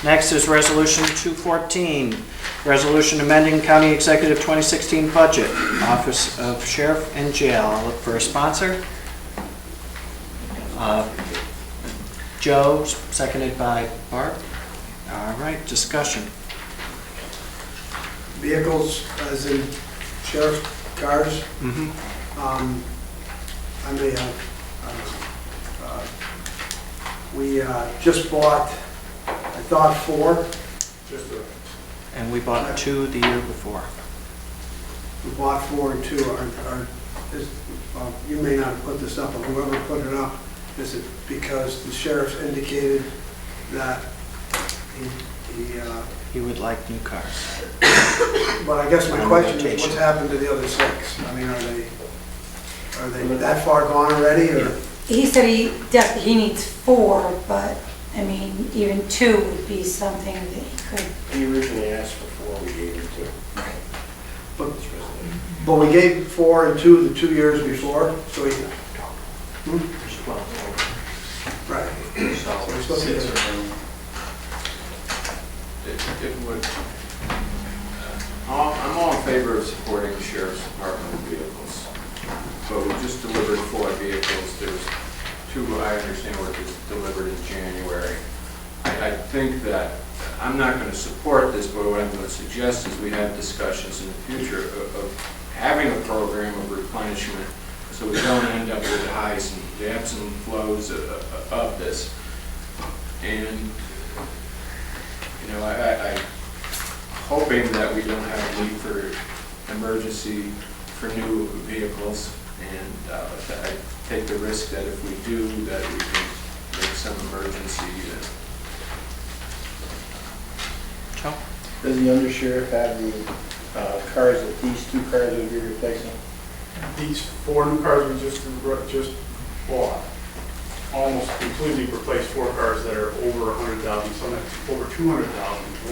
Next is Resolution 214, resolution amending County Executive 2016 budget, Office of Sheriff and Jail. I'll look for a sponsor. Joe, seconded by Barb. All right, discussion. Vehicles, as in sheriff's cars. I may have, we just bought, I thought 4. And we bought 2 the year before. We bought 4 and 2. You may not put this up, but whoever put it up, is it because the sheriff indicated that He would like new cars. but I guess my question is, rotation. what's happened to the other 6? I mean, are they that far gone already, or? He said he needs 4, but, I mean, even 2 would be something that he could. He originally asked for 4, we gave him 2. But we gave 4 and 2 the 2 years before, so he, right. So we're supposed to get- It would, I'm all in favor of supporting the sheriff's department vehicles. But we just delivered 4 vehicles. There's 2, I understand, were just delivered in January. I think that, I'm not going to support this, but what I'm going to suggest is we have discussions in the future of having a program of replenishment so we don't end up with the highs and the ebbs and flows of this. And you know, I'm hoping that we don't have a need for emergency for new vehicles, and I take the risk that if we do, that we can make some emergency. Joe? Does the undersheriff have the cars that these 2 cars would be replacing? These 4 new cars we just bought almost completely replaced 4 cars that are over 100,000, some that's over 200,000.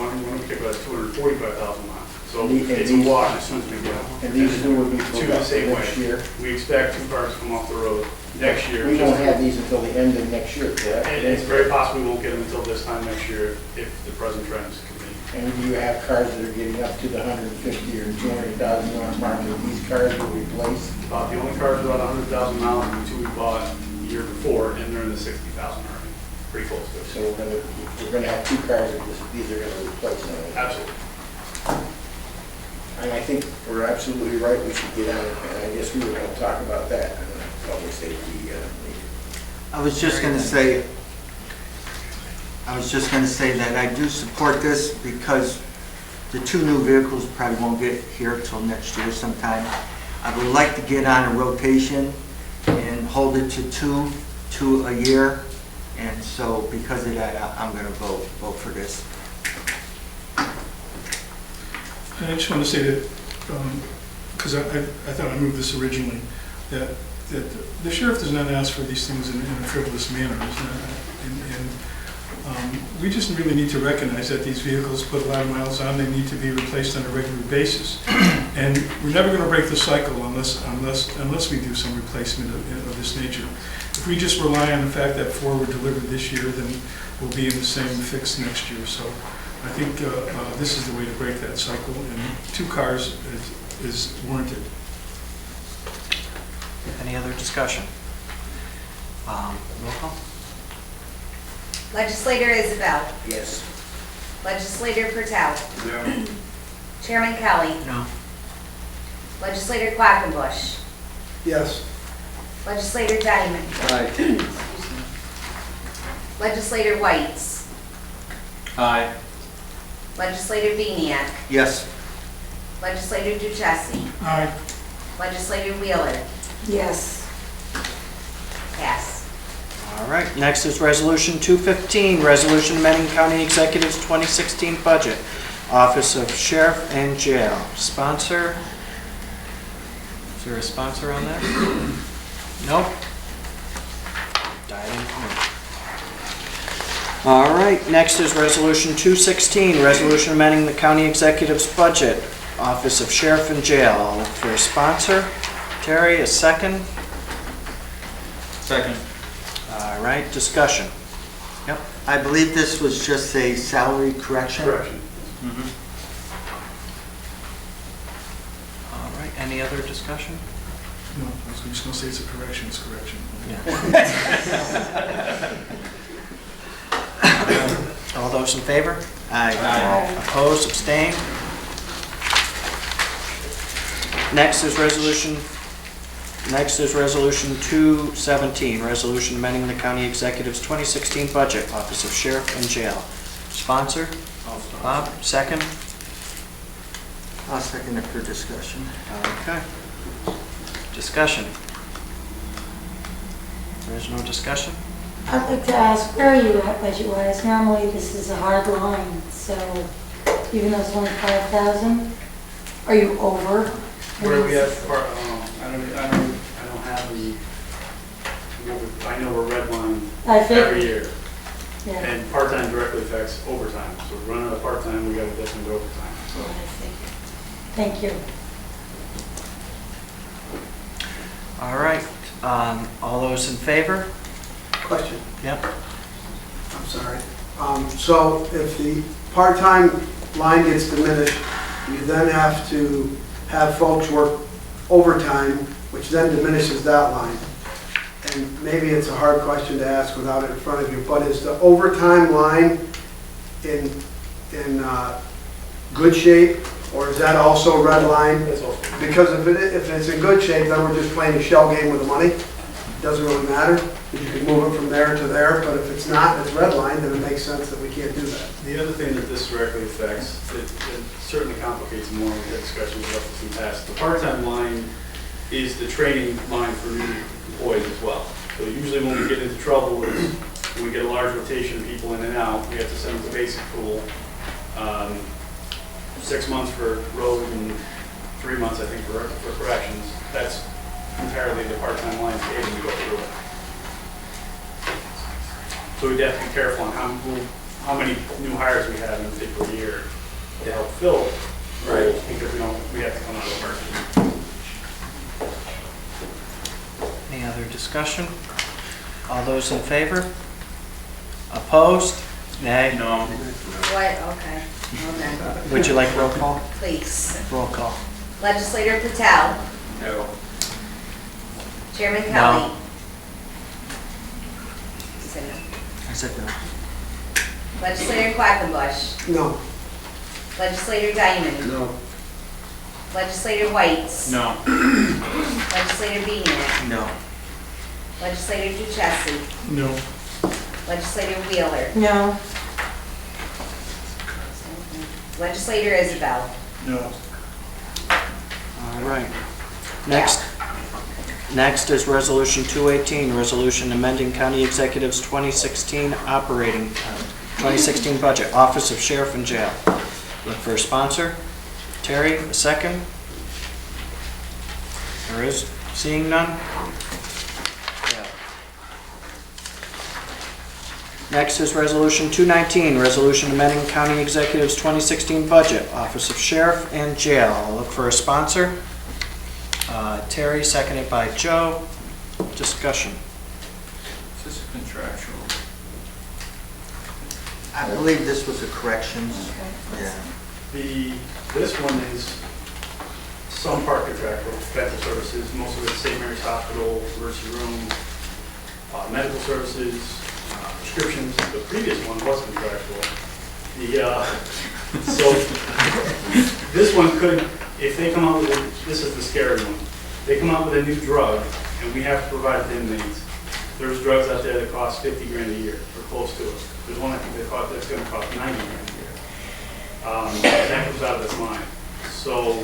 One in particular has 245,000 miles. So it's a wash as soon as we get them. And these 2 would be Two for the same next way. year? We expect 2 cars to come off the road next year. We won't have these until the end of next year, correct? And it's very possible we won't get them until this time next year if the present trends continue. And you have cars that are getting up to the 150 or 200,000 mile mark, and these cars will replace. The only cars about 100,000 miles and the 2 we bought the year before, and they're in the 60,000 already, pretty close to it. So we're gonna have 2 cars that these are gonna replace now. Absolutely. And I think we're absolutely right, we should get on it, and I guess we were gonna talk about that, public safety. I was just going to say that I do support this because the 2 new vehicles probably won't get here till next year sometime. I would like to get on a rotation and hold it to 2 a year. And so because of that, I'm going to vote for this. I just want to say that, because I thought I moved this originally, that the sheriff does not ask for these things in a frivolous manner. We just really need to recognize that these vehicles put a lot of miles on. They need to be replaced on a regular basis. And we're never going to break the cycle unless we do some replacement of this nature. If we just rely on the fact that 4 were delivered this year, then we'll be in the same fix next year. So I think this is the way to break that cycle, and 2 cars is warranted. Any other discussion? Roll call? Legislator Isabel. Yes. Legislator Pertell. No. Chairman Kelly. No. Legislator Quackenbush. Yes. Legislator Diamond. Aye. Legislator Whites. Aye. Legislator Beniak. Yes. Legislator Duchessis. Aye. Legislator Wheeler. Yes. Pass. All right, next is Resolution 215, resolution amending County Executive's 2016 budget, Office of Sheriff and Jail. Sponsor? Is there a sponsor on that? Nope. Died in committee. All right, next is Resolution 216, resolution amending the County Executive's budget, Office of Sheriff and Jail. I'll look for a sponsor. Terry, a second. Second. All right, discussion. Yep. I believe this was just a salary correction. Correction. All right, any other discussion? No, I was just gonna say it's a correction, it's correction. All those in favor? Aye. Opposed, abstained? Next is resolution 217, resolution amending the county executive's 2016 budget, Office of Sheriff and Jail. Sponsor? Bob, second? I'll second it for discussion. Okay. Discussion? There's no discussion? I'd like to ask, where are you at budget-wise? Normally, this is a hard line, so even though it's only 5,000, are you over? Where we have, I don't have the, I know we're redlined I think- every year. Yeah. And part-time directly affects overtime. So if we run out of part-time, we got to dip into overtime. So Thank you. All right, all those in favor? Question, Yep. I'm sorry. So if the part-time line gets diminished, you then have to have folks work overtime, which then diminishes that line. And maybe it's a hard question to ask without it in front of you, but is the overtime line in good shape, or is that also red line? that's also. Because if it's in good shape, then we're just playing a shell game with the money. It doesn't really matter, because you can move it from there to there, but if it's not, and it's red line, then it makes sense that we can't do that. The other thing that this directly affects, it certainly complicates more, we had discussions about this in the past. The part-time line is the training line for new employees as well. So usually when we get into trouble is when we get a large rotation of people in and out, we have to send them to basic pool. 6 months for road and 3 months, I think, for corrections. That's entirely the part-time line paid to go through it. So we'd have to be careful on how many new hires we have in a particular year to help fill roles, because we have to come out of the market. Any other discussion? All those in favor? Opposed? Nay? No. What, okay, okay, Would you like roll call? please. Roll call. Legislator Patel, No. Chairman No. Kelly. You said no. I said no. Legislator Quackenbush, No. Legislator Diamond, No. Legislator White, No. Legislator Beniak, No. Legislator Duchessis, No. Legislator Wheeler, No. Legislator Isabel. No. All right. Next is Resolution 218, resolution amending County Executive's 2016 budget, Office of Sheriff and Jail. Look for a sponsor. Terry, a second. There is, seeing none. Next is Resolution 219, resolution amending County Executive's 2016 budget, Office of Sheriff and Jail. I'll look for a sponsor. Terry, seconded by Joe. Discussion. Is this a contractual? I believe this was a correction. Yeah. This one is some part contractual, dental services, most of it's St. Mary's Hospital, emergency room, medical services, prescriptions. The previous one was contractual. So this one could, if they come out with, this is the scary one, they come out with a new drug and we have to provide it to inmates. There's drugs out there that cost 50 grand a year, or close to it. There's one I think that's going to cost 90 grand a year. And that comes out of this line. So,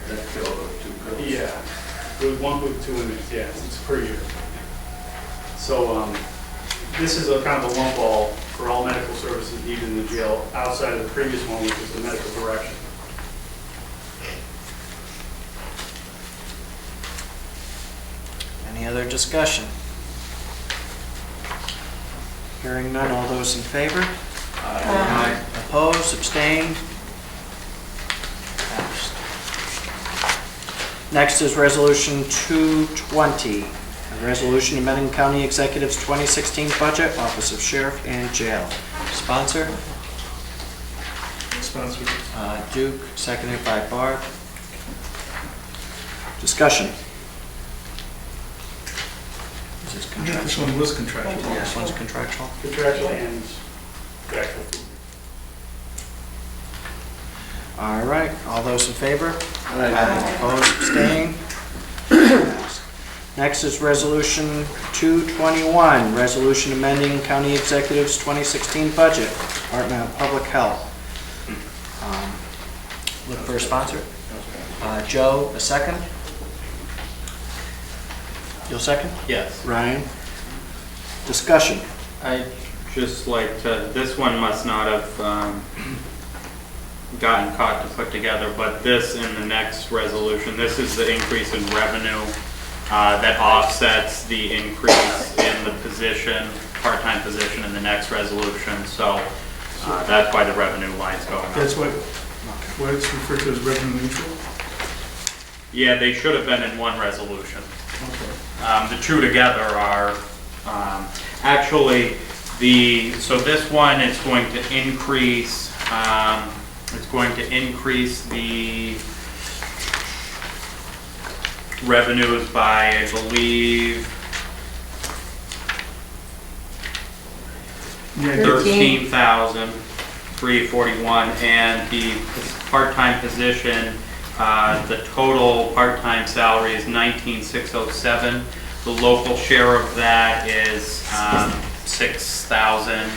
That filled with 2 pills? yeah, with 1 with 2 inmates, yeah, it's per year. So, this is a kind of a lump all for all medical services needed in the jail outside of the previous one, which is the medical direction. Any other discussion? Hearing none, all those in favor? Aye. Opposed, abstained? Passed. Next is Resolution 220, A resolution amending County Executive's 2016 budget, Office of Sheriff and Jail. Sponsor, Sponsored. Duke, seconded by Barb. Discussion. Is this This contractual? one was contractual. This one's contractual. Contractual and actual. All right, all those in favor? Aye. Opposed, abstained? Passed. Next is Resolution 221, resolution amending County Executive's 2016 budget, Department of Public Health. Look for a sponsor. Joe, a second? You'll second? Yes, Ryan? Discussion. I just like to, this one must not have gotten caught to put together, but this in the next resolution, this is the increase in revenue that offsets the increase in the position, part-time position in the next resolution, so that's why the revenue line's going up. That's what it's referred to as revenue neutral? Yeah, they should have been in one resolution. Okay. The two together are, actually, so this one is going to increase, the revenues by, I believe, 13,341, and the part-time position, the total part-time salary is 19,607. The local share of that is 6,000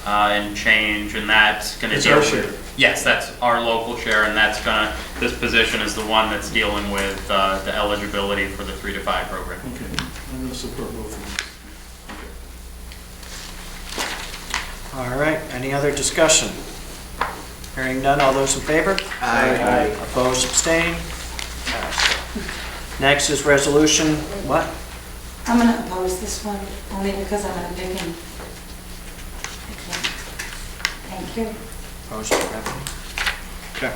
and change, and that's going to That's deal our with. share. Yes, that's our local share, and that's gonna. This position is the one that's dealing with the eligibility for the 3 to 5 program. Okay, I'm going to support both of them. All right, any other discussion? Hearing none, all those in favor? Aye. Opposed, abstained? Passed. Next is resolution, what? I'm gonna oppose this one, only because I'm gonna pick him. Thank you. Opposed to revenue. Okay.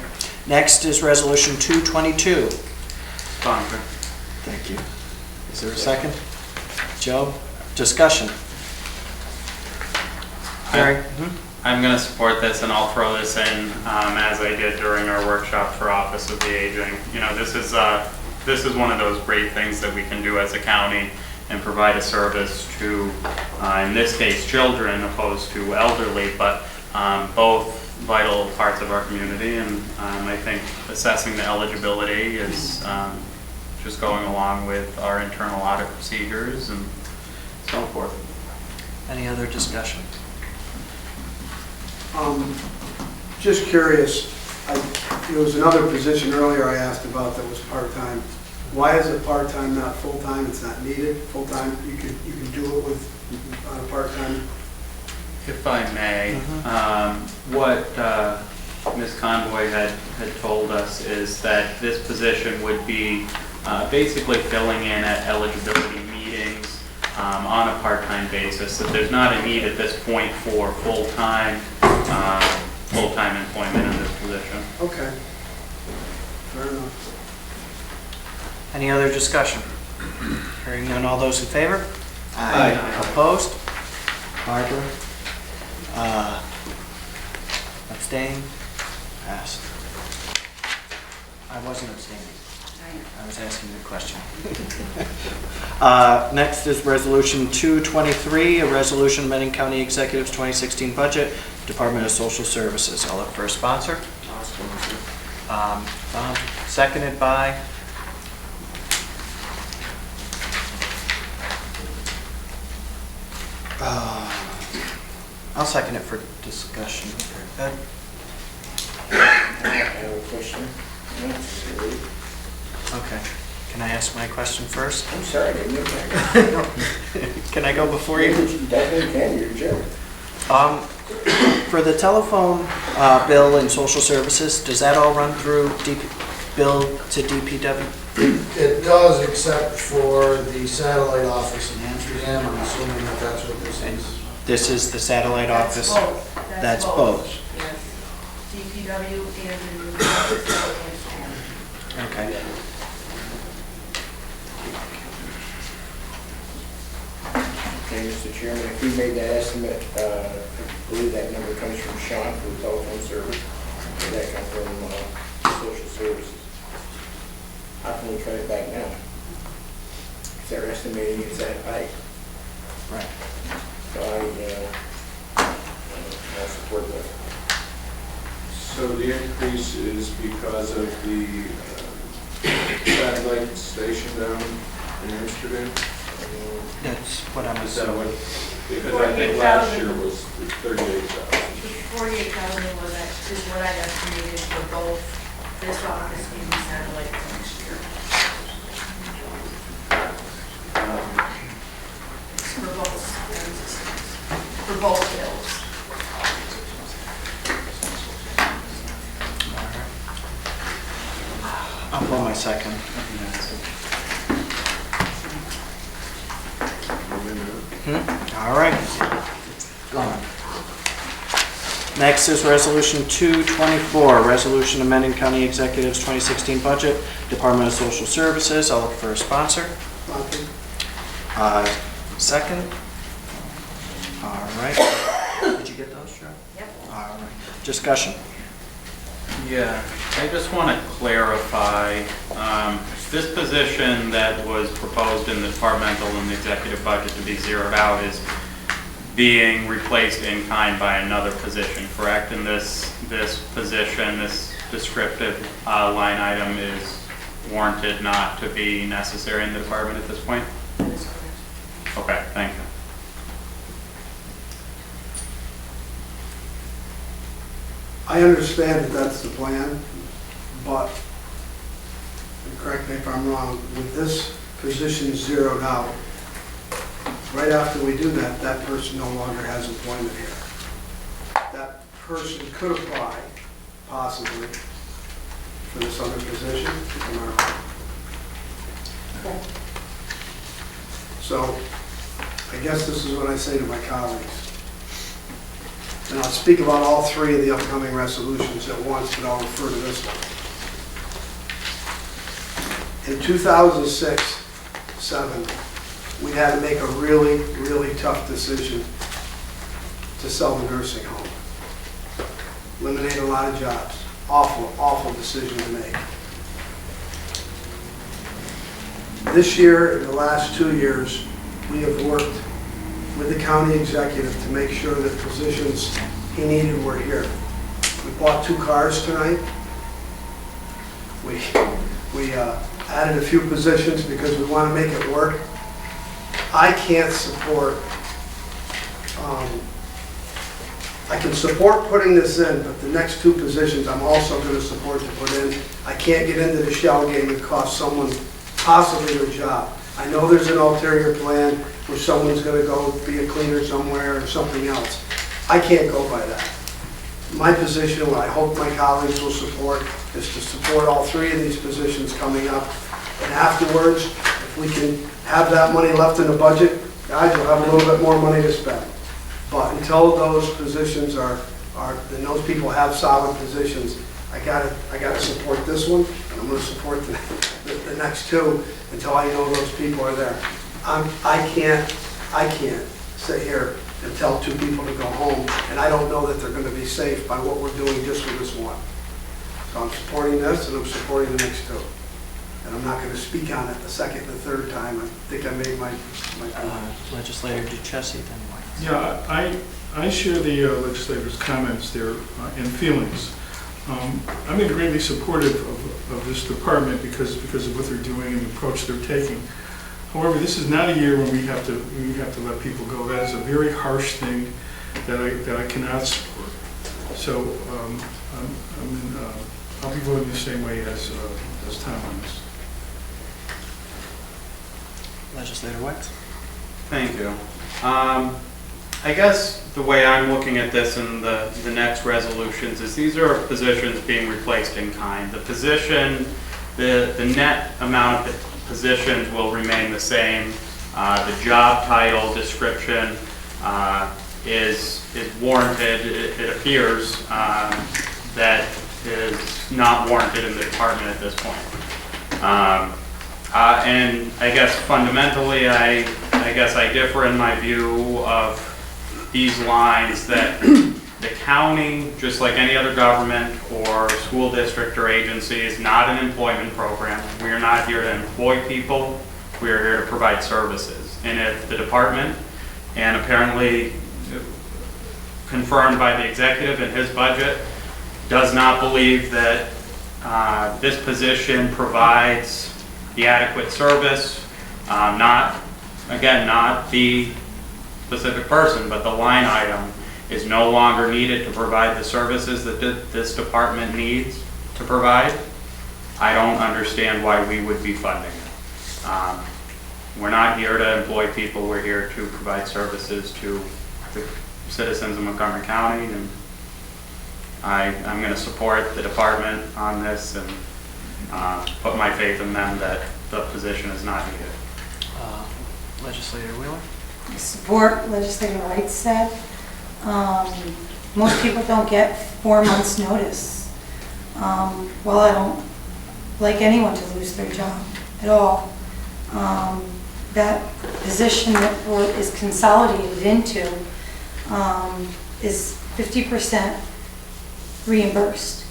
Next is resolution 222. Sponsor. Thank you. Is there a second? Joe, discussion. Harry? I'm going to support this, and I'll throw this in as I did during our workshop for Office of the Aging. You know, this is one of those great things that we can do as a county and provide a service to, in this case, children opposed to elderly, but both vital parts of our community. And I think assessing the eligibility is just going along with our internal audit procedures and so forth. Any other discussion? Just curious, there was another position earlier I asked about that was part-time. Why is it part-time, not full-time? It's not needed, full-time, you can do it with, on a part-time? If I may, what Ms. Convoy had told us is that this position would be basically filling in at eligibility meetings on a part-time basis, that there's not a need at this point for full-time employment in this position. Okay, fair enough. Any other discussion? Hearing none, all those in favor? Aye. Opposed? Barbara? Abstain? Passed. I wasn't abstaining. I was asking the question. Next is Resolution 223, a resolution amending County Executive's 2016 budget, Department of Social Services. I'll look for a sponsor. Bob, seconded by? I'll second it for discussion. Ed? I have a question. Okay. Can I ask my question first? I'm sorry, I didn't get that. Can I go before you? Definitely can, you're Joe. For the telephone bill and social services, does that all run through bill to DPW? It does, except for the satellite office in Amsterdam. I'm assuming that that's what this is. This is the satellite office? Both. That's both. Yes. DPW and Okay. Okay, Mr. Chairman, if we made that estimate, I believe that number comes from Sean for the telephone service. Or that comes from social services. How can we cut it back now? If they're estimating it's that high. Right. So I'll support that. So the increase is because of the satellite station down in Amsterdam? That's what I'm Is that assuming. what, because I think last year was 38,000. The 48,000 was, is what I estimated for both this office and the satellite for next year. For both bills. I'll pull my second. All right. Gone. Next is Resolution 224, resolution amending County Executive's 2016 budget, Department of Social Services. I'll look for a sponsor. Monty? Second. All right. Did you get those, Joe? Yep. All right. Discussion? Yeah, I just want to clarify, this position that was proposed in the departmental and executive budget to be zeroed out is being replaced in kind by another position, correct? And this position, this descriptive line item is warranted not to be necessary in the department at this point? That is correct. Okay, thank you. I understand that that's the plan, but, and correct me if I'm wrong, with this position zeroed out, right after we do that, that person no longer has employment here. That person could apply, possibly, for this other position. Am I wrong? So, I guess this is what I say to my colleagues. And I'll speak about all three of the upcoming resolutions at once, but I'll refer to this one. In 2006-7, we had to make a really, really tough decision to sell the nursing home. Eliminate a lot of jobs. Awful, awful decision to make. This year, in the last 2 years, we have worked with the county executive to make sure that positions he needed were here. We bought 2 cars tonight. We added a few positions because we want to make it work. I can't support, I can support putting this in, but the next 2 positions I'm also going to support to put in. I can't get into the shell game and cost someone possibly their job. I know there's an ulterior plan where someone's going to go be a cleaner somewhere or something else. I can't go by that. My position, what I hope my colleagues will support, is to support all 3 of these positions coming up. And afterwards, if we can have that money left in the budget, guys will have a little bit more money to spend. But until those positions and those people have solid positions, I gotta support this one, and I'm gonna support the next 2 until I know those people are there. I can't sit here and tell 2 people to go home, and I don't know that they're gonna be safe by what we're doing just with this one. So I'm supporting this, and I'm supporting the next 2. And I'm not gonna speak on it the second and the third time. I think I made my point. Legislator Duchessis, then White. Yeah, I share the legislator's comments there and feelings. I'm greatly supportive of this department because of what they're doing and the approach they're taking. However, this is not a year when we have to let people go. That is a very harsh thing that I cannot support. So I'll be voting the same way as Tom on this. Legislator White. Thank you. I guess the way I'm looking at this in the next resolutions is these are positions being replaced in kind. The position, the net amount of positions will remain the same. The job title description is warranted. It appears that is not warranted in the department at this point. And I guess fundamentally, I guess I differ in my view of these lines that the county, just like any other government or school district or agency, is not an employment program. We are not here to employ people. We are here to provide services. And if the department, and apparently confirmed by the executive in his budget, does not believe that this position provides the adequate service, not the specific person, but the line item is no longer needed to provide the services that this department needs to provide, I don't understand why we would be funding it. We're not here to employ people, we're here to provide services to the citizens of Montgomery County, and I'm going to support the department on this and put my faith in them that the position is not needed. Legislator Wheeler? I support Legislator White said. Most people don't get 4 months' notice. Well, I don't like anyone to lose their job at all. That position that is consolidated into is 50% reimbursed,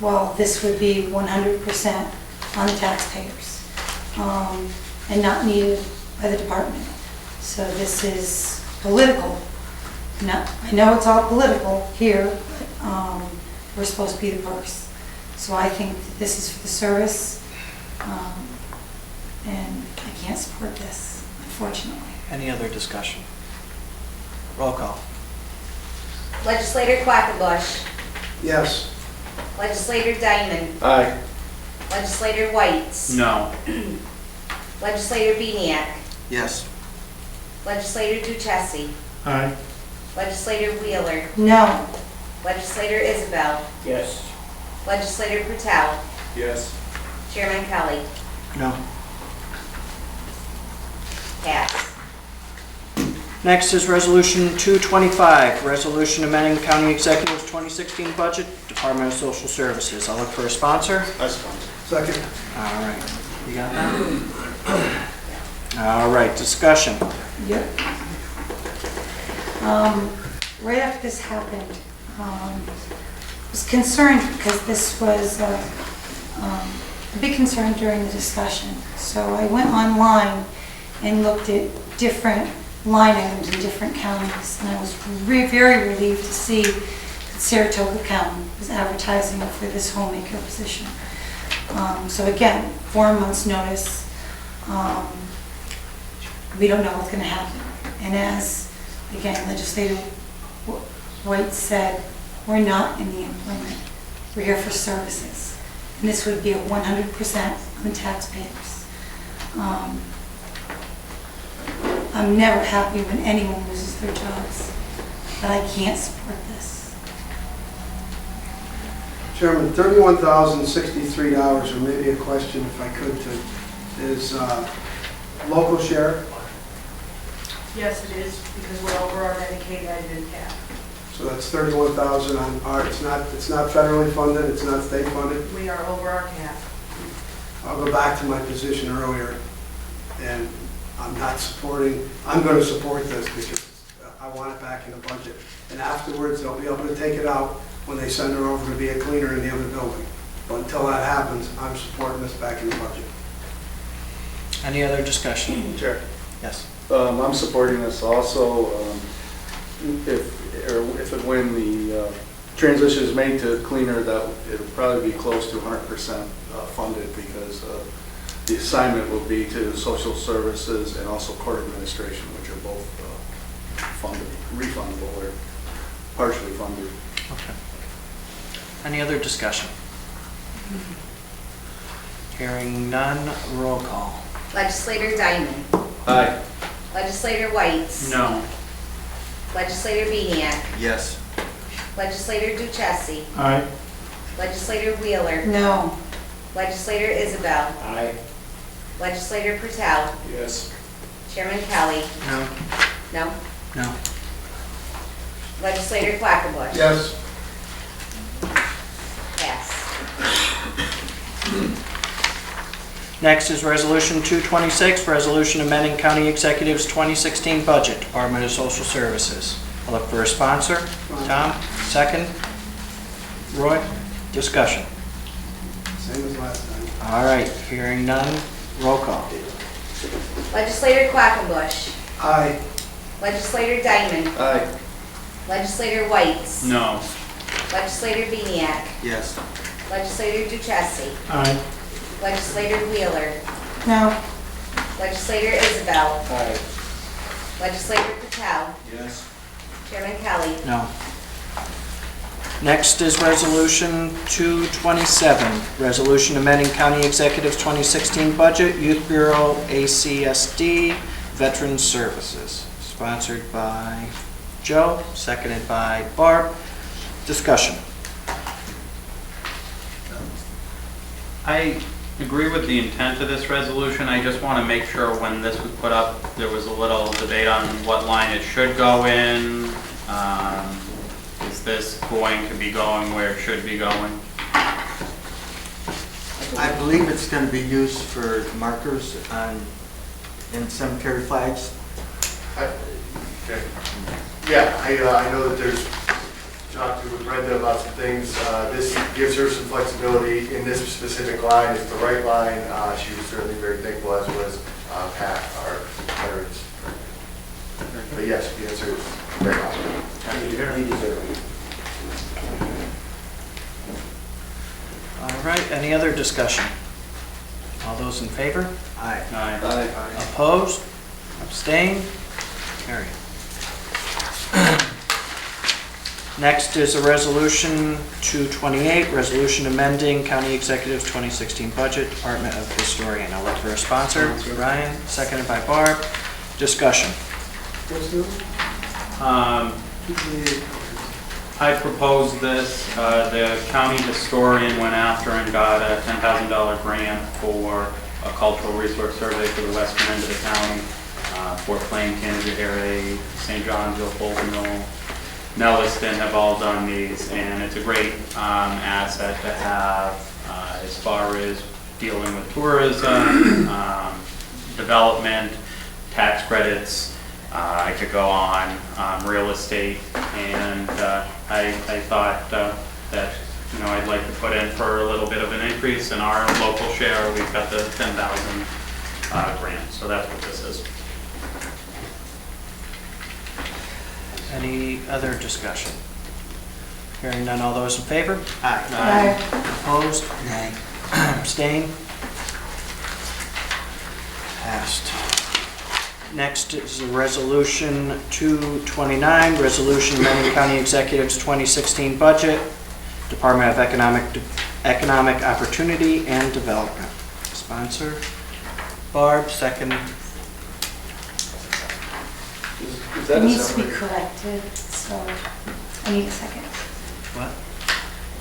while this would be 100% on the taxpayers and not needed by the department. So this is political. I know it's all political here, but we're supposed to be the purse. So I think that this is for the service, and I can't support this, unfortunately. Any other discussion? Roll call. Legislator Quackenbush. Yes. Legislator Diamond. Aye. Legislator White. No. Legislator Beniak. Yes. Legislator Duchessis. Aye. Legislator Wheeler. No. Legislator Isabel. Yes. Legislator Patel. Yes. Chairman Kelly. No. Pass. Next is Resolution 225, Resolution amending County Executive's 2016 budget, Department of Social Services. I'll look for a sponsor. I sponsor. Second. All right. You got that? All right, discussion. Yep. Right after this happened, I was concerned because this was a big concern during the discussion. So I went online and looked at different line items in different counties, and I was very relieved to see that Saratoga County was advertising for this homemaker position. So again, 4 months notice. We don't know what's going to happen. And as, again, Legislator White said, we're not in the employment. We're here for services. And this would be a 100% on the taxpayers. I'm never happy when anyone loses their jobs, but I can't support this. Chairman, $31,063, or maybe a question if I could, is local share. Yes, it is, because we're over our Medicaid and cap. So that's 31,000 on our, it's not federally funded, it's not state funded. We are over our cap. I'll go back to my position earlier, and I'm not supporting, I'm going to support this because I want it back in the budget. And afterwards, they'll be able to take it out when they send her over to be a cleaner in the other building. But until that happens, I'm supporting this back in the budget. Any other discussion? Chair, Yes. I'm supporting this also. If and when the transition is made to cleaner, that it'll probably be close to 100% funded because the assignment will be to social services and also court administration, which are both funded, refundable or partially funded. Okay. Any other discussion? Hearing none, roll call. Legislator Diamond. Aye. Legislator White. No. Legislator Beniak. Yes. Legislator Duchessis. Aye. Legislator Wheeler. No. Legislator Isabel. Aye. Legislator Patel. Yes. Chairman Kelly. No. No. No. Legislator Quackenbush. Yes. Pass. Next is Resolution 226, resolution amending County Executive's 2016 budget, Department of Social Services. I'll look for a sponsor. Tom, second. Roy, discussion. Same as last time. All right, hearing none, roll call. Legislator Quackenbush. Aye. Legislator Diamond. Aye. Legislator Whites. No. Legislator Beniak. Yes. Legislator Duchessis. Aye. Legislator Wheeler. No, Legislator Isabel. Aye. Legislator Patel. Yes. Chairman Kelly. No. Next is Resolution 227, resolution amending County Executive's 2016 budget, Youth Bureau, ACSD, Veterans Services. Sponsored by Joe, seconded by Barb. Discussion. I agree with the intent of this resolution. I just want to make sure when this was put up, there was a little debate on what line it should go in. Is this going to be going where it should be going? I believe it's going to be used for markers in cemetery flags. Okay. Yeah, I know that there's, talked to Brenda about some things. This gives her some flexibility in this specific line. It's the right line. She was certainly very thankful, as was Pat, our veterans. But yes, the answer is very much. He deserves it. All right, any other discussion? All those in favor? Aye. Aye. Opposed? Abstained? Carried. Next is a Resolution 228, resolution amending County Executive's 2016 budget, Department of Historian. I'll look for a sponsor. Ryan, seconded by Barb. Discussion. What's new? I proposed this. The county historian went after and got a $10,000 grant for a cultural resource survey for the western end of the county, Fort Plain, Canajoharie, St. Johnsville, Fultonville, Nelliston have all done these, and it's a great asset to have as far as dealing with tourism, development, tax credits. I could go on, real estate, and I thought that, you know, I'd like to put in for a little bit of an increase in our local share. We've got the 10,000 grant, so that's what this is. Any other discussion? Hearing none, all those in favor? Aye. Opposed? Nay. Abstained? Passed. Next is Resolution 229, resolution amending County Executive's 2016 budget, Department of Economic Opportunity and Development. Sponsor, Barb, second. Is that it a needs to be separate? corrected, so I need a second. What?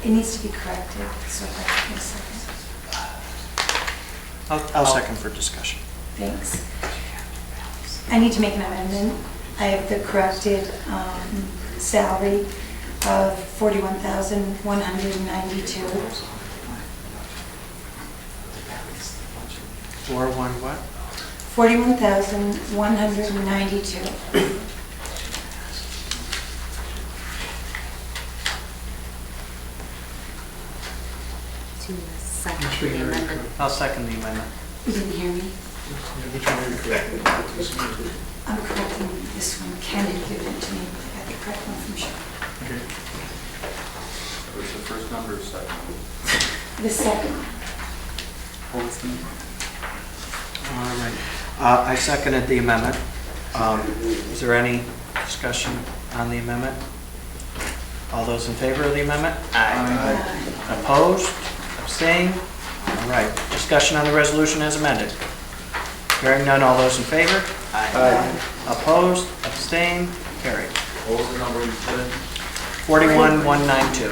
It needs to be corrected, so I need a second. I'll second for discussion. Thanks. I need to make an amendment. I have the corrected salary of $41,192. 4-1 what? $41,192. To second the amendment. I'll second the amendment. You didn't hear me? I'm correcting this one. Ken had given it to me, but I got the correct one from Sean. What's the first number, second? The second. All right. I seconded the amendment. Is there any discussion on the amendment? All those in favor of the amendment? Aye. Opposed? Abstained? All right. Discussion on the resolution as amended. Hearing none, all those in favor? Aye. Opposed? Abstained? Carried. What was the number you put in? 41,192.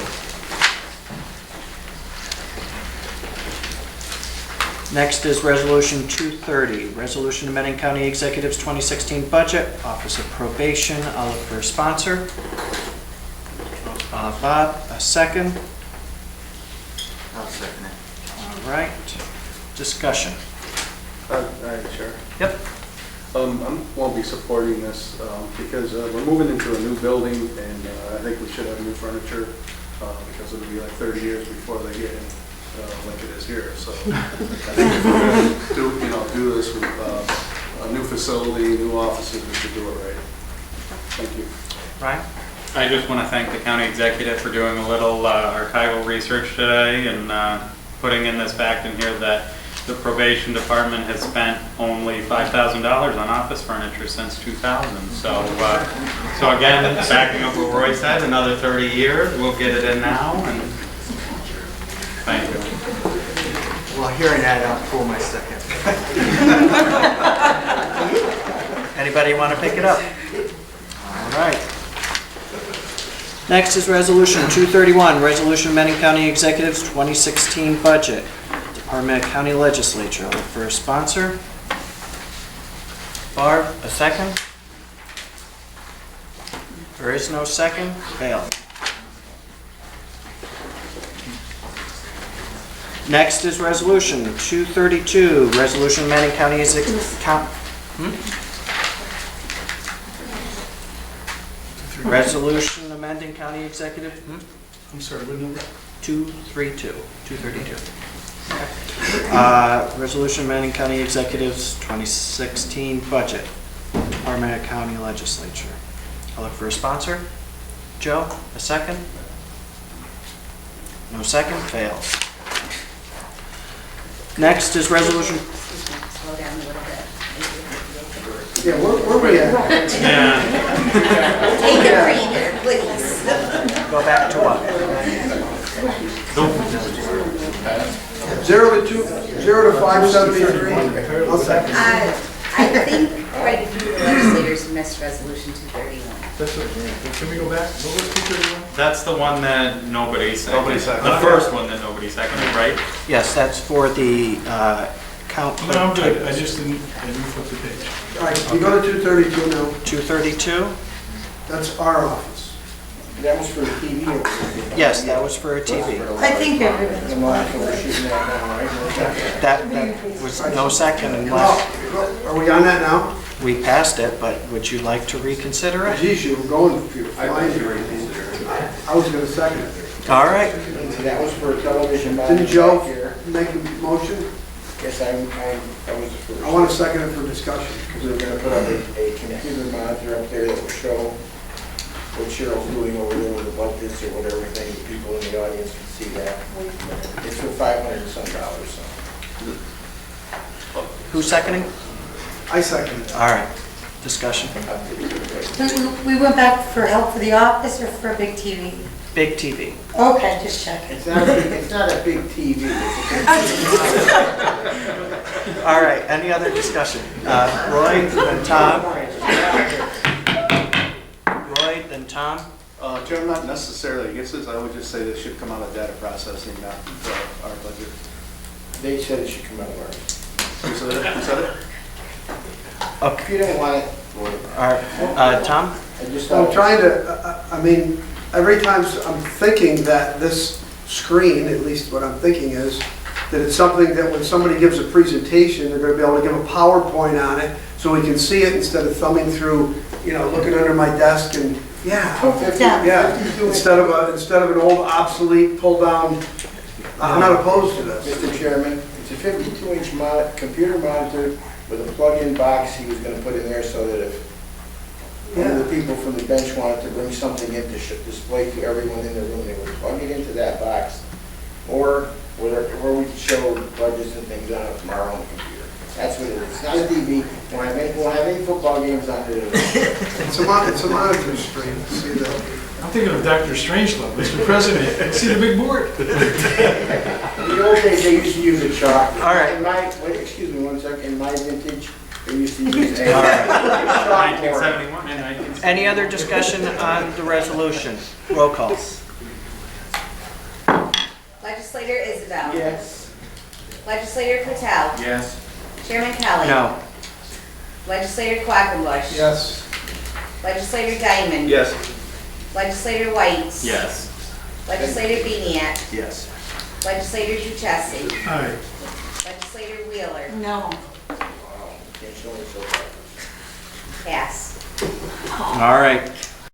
Next is Resolution 230, resolution amending County Executive's 2016 budget, Office of Probation. I'll look for a sponsor. Bob, a second. I'll second it. All right. Discussion. Chair. Yep. I won't be supporting this because we're moving into a new building and I think we should have new furniture because it'll be like 30 years before they get in like it is here. So I think if we're going to do this with a new facility, new offices, we should do it right. Thank you. Ryan? I just want to thank the county executive for doing a little archival research today and putting in this fact in here that the probation department has spent only $5,000 on office furniture since 2000. So again, backing up what Roy said, another 30 years, we'll get it in now. And thank you. Well, hearing that, I'll pull my second. Anybody want to pick it up? All right. Next is Resolution 231, Resolution amending County Executive's 2016 budget. Department of County Legislature. Look for a sponsor. Barb, a second? There is no second. Failed. Next is Resolution 232, Resolution amending County Resolution amending County Executive. I'm sorry, what number? 232. Resolution amending County Executive's 2016 budget. Department of County Legislature. I'll look for a sponsor. Joe, a second? No second, fails. Next is Resolution. Slow down a little bit. Yeah, where we at? Take a breather, please. Go back to what? 0 to 573. I'll second. I think quite a few legislators missed resolution 231. That's what, can we go back? What was 231? That's the one that nobody seconded. Nobody seconded. The first one that nobody seconded, right? Yes, that's for the count. No, I'm good, I didn't flip the page. All right, you go to 232 now. 232? That's our office. That was for the TV. or- Yes, that was for a TV. I think everybody's The one we're shooting at now, right? That was no second unless Are we on that now? we passed it, but would you like to reconsider it? Geez, you were going flying here. I was gonna second it. All right. That was for a television. Didn't back Joe here. make a motion? Yes, I was the first. I want to second it for discussion. Because we were gonna put up a computer monitor up there that will show what Cheryl's doing over there with the budgets or whatever thing, the people in the audience can see that. It's for $500 and some dollars, so. Who's seconding? I second it. All right. Discussion. We went back for help for the office or for a big TV? Big TV. Okay, just checking. It's not a big TV. All right. Any other discussion? Roy, then Tom. Roy, then Tom. Chair, not necessarily against this. I would just say this should come out of data processing, not our budget. They said it should come out of ours. Who said it? Who said it? Okay. If you don't want it, All right. Tom? I just. I'm trying to, I mean, every time I'm thinking that this screen, at least what I'm thinking is, that it's something that when somebody gives a presentation, they're gonna be able to give a PowerPoint on it, so we can see it instead of thumbing through, looking under my desk and, instead of an old obsolete pull down. I'm not opposed to this. Mr. Chairman, it's a 52-inch computer monitor with a plug-in box he was gonna put in there so that if one of the people from the bench wanted to bring something in to display to everyone in the room, they would plug it into that box, or where we could show budgets and things on it from our own computer. That's what it is. It's not a TV. We'll have any football games on it. It's a monitor screen, see that? I'm thinking of Dr. Strangelove, Mr. President, see the big board. In the old days, they used to use a chalk. All right. Excuse me one second, in my vintage, they used to use a All right. chalkboard. 1971 and 1970. Any other discussion on the resolution? Roll call. Legislator Isabel. Yes. Legislator Patel. Yes. Chairman Kelly. No. Legislator Quackenbush. Yes. Legislator Diamond. Yes. Legislator White. Yes. Legislator Beniak. Yes. Legislator Duchessis. Aye. Legislator Wheeler. No. Can't show me so bad. Pass. All right,